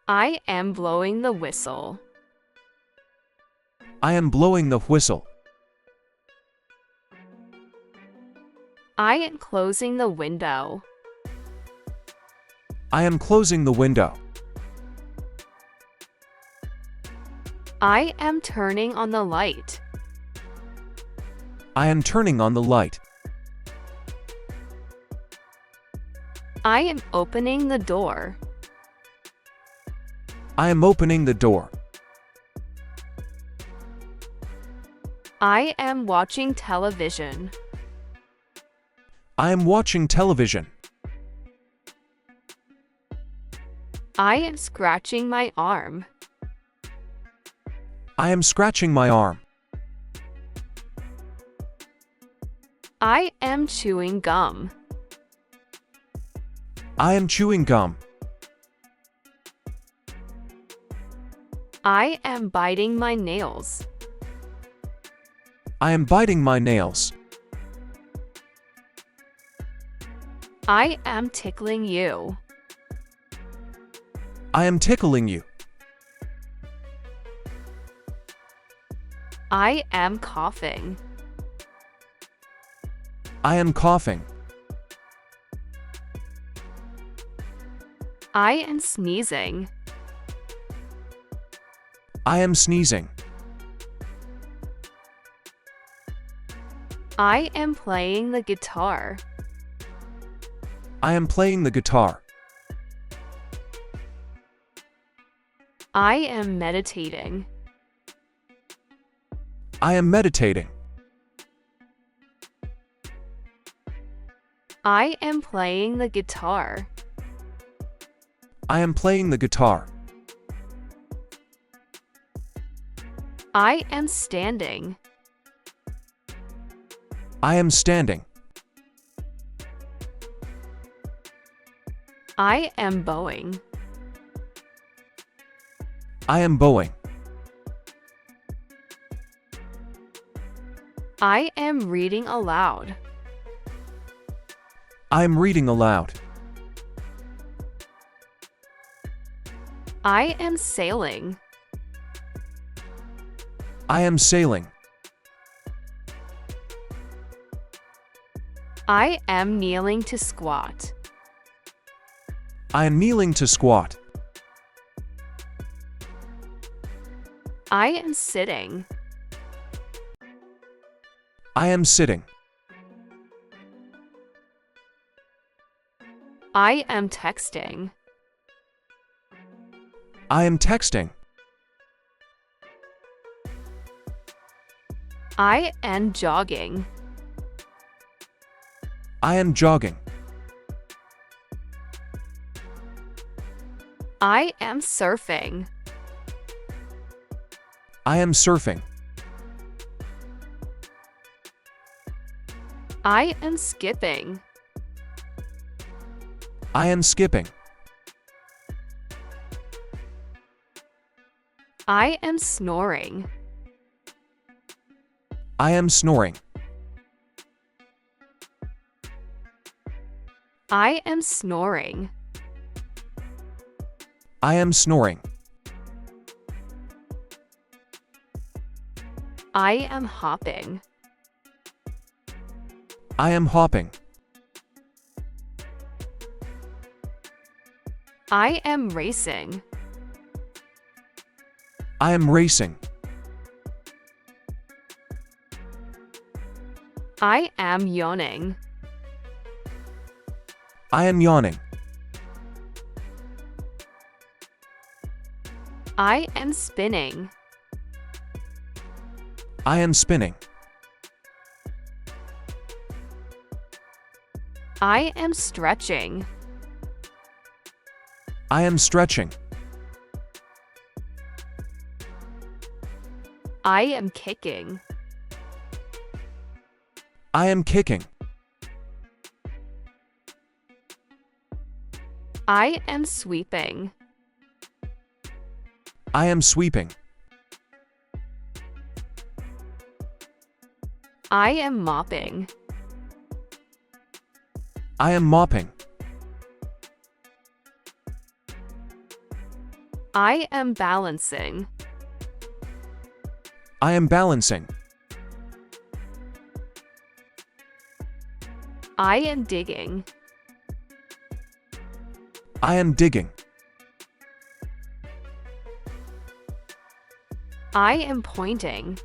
I am blowing the whistle. I am blowing the whistle. I am closing the window. I am closing the window. I am turning on the light. I am turning on the light. I am opening the door. I am opening the door. I am watching television. I am watching television. I am scratching my arm. I am scratching my arm. I am chewing gum. I am chewing gum. I am biting my nails. I am biting my nails. I am tickling you. I am tickling you. I am coughing. I am coughing. I am sneezing. I am sneezing. I am playing the guitar. I am playing the guitar. I am meditating. I am meditating. I am playing the guitar. I am playing the guitar. I am standing. I am standing. I am bowing. I am bowing. I am reading aloud. I am reading aloud. I am sailing. I am sailing. I am kneeling to squat. I am kneeling to squat. I am sitting. I am sitting. I am texting. I am texting. I am jogging. I am jogging. I am surfing. I am surfing. I am skipping. I am skipping. I am snoring. I am snoring. I am snoring. I am snoring. I am hopping. I am hopping. I am racing. I am racing. I am yawning. I am yawning. I am spinning. I am spinning. I am stretching. I am stretching. I am kicking. I am kicking. I am sweeping. I am sweeping. I am mopping. I am mopping. I am balancing. I am balancing. I am digging. I am digging. I am pointing.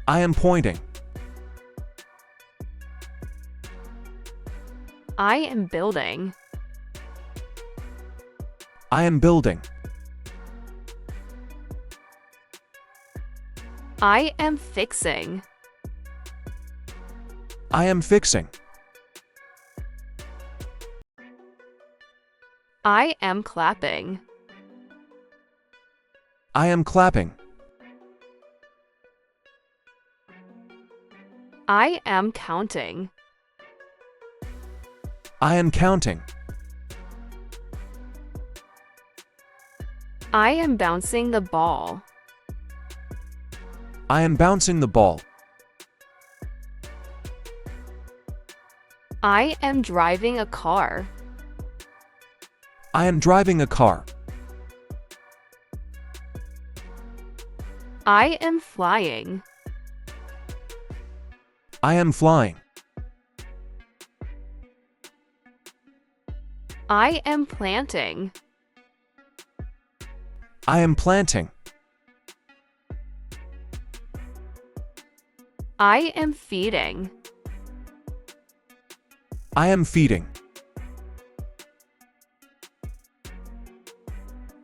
I am pointing. I am building. I am building. I am fixing. I am fixing. I am clapping. I am clapping. I am counting. I am counting. I am bouncing the ball. I am bouncing the ball. I am driving a car. I am driving a car. I am flying. I am flying. I am planting. I am planting. I am feeding. I am feeding.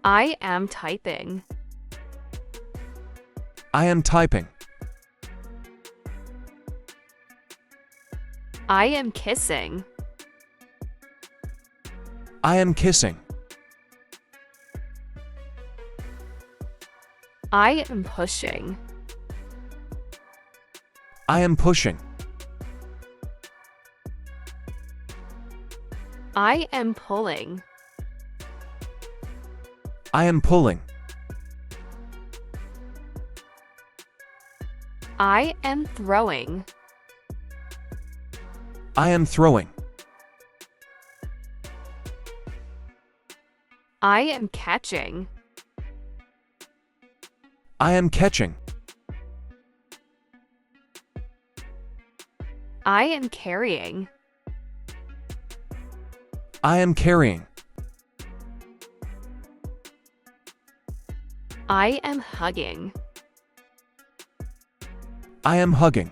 I am typing. I am typing. I am kissing. I am kissing. I am pushing. I am pushing. I am pulling. I am pulling. I am throwing. I am throwing. I am catching. I am catching. I am carrying. I am carrying. I am hugging. I am hugging.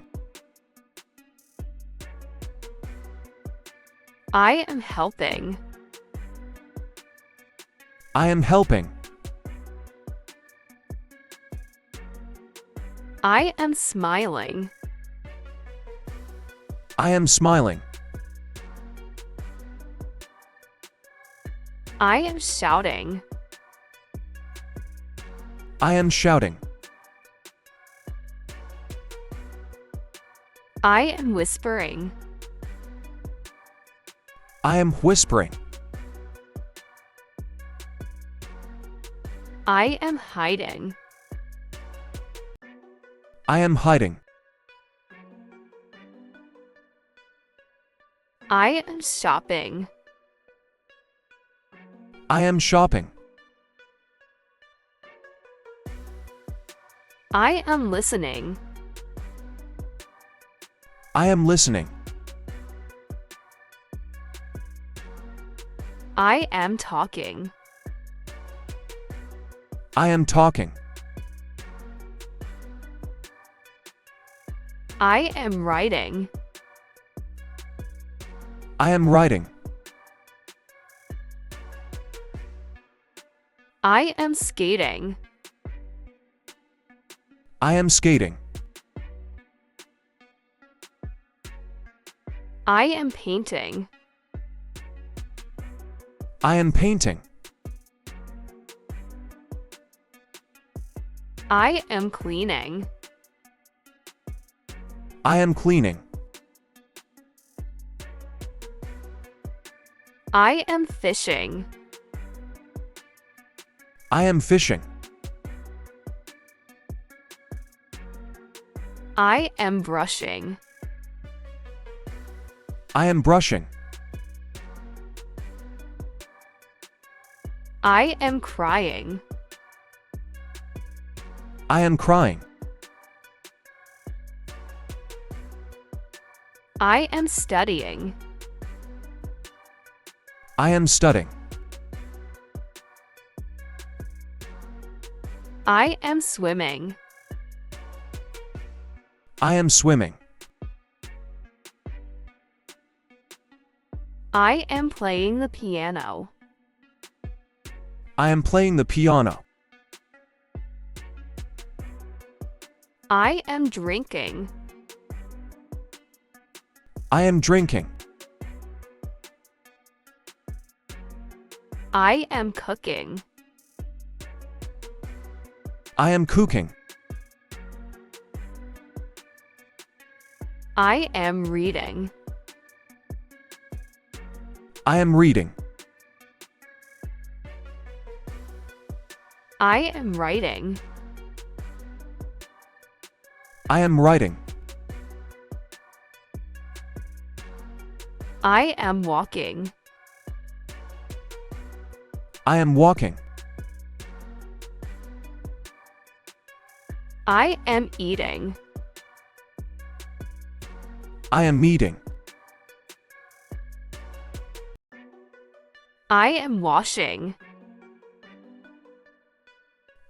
I am helping. I am helping. I am smiling. I am smiling. I am shouting. I am shouting. I am whispering. I am whispering. I am hiding. I am hiding. I am shopping. I am shopping. I am listening. I am listening. I am talking. I am talking. I am writing. I am writing. I am skating. I am skating. I am painting. I am painting. I am cleaning. I am cleaning. I am fishing. I am fishing. I am brushing. I am brushing. I am crying. I am crying. I am studying. I am studying. I am swimming. I am swimming. I am playing the piano. I am playing the piano. I am drinking. I am drinking. I am cooking. I am cooking. I am reading. I am reading. I am writing. I am writing. I am walking. I am walking. I am eating. I am eating. I am washing.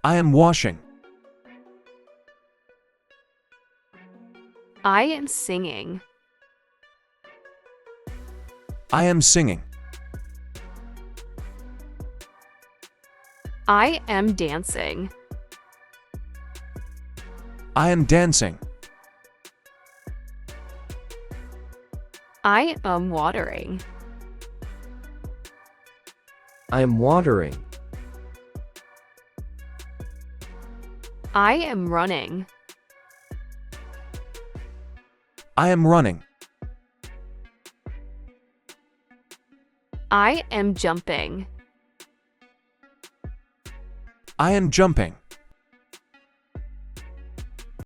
I am washing. I am singing. I am singing. I am dancing. I am dancing. I am watering. I am watering. I am running. I am running. I am jumping. I am jumping.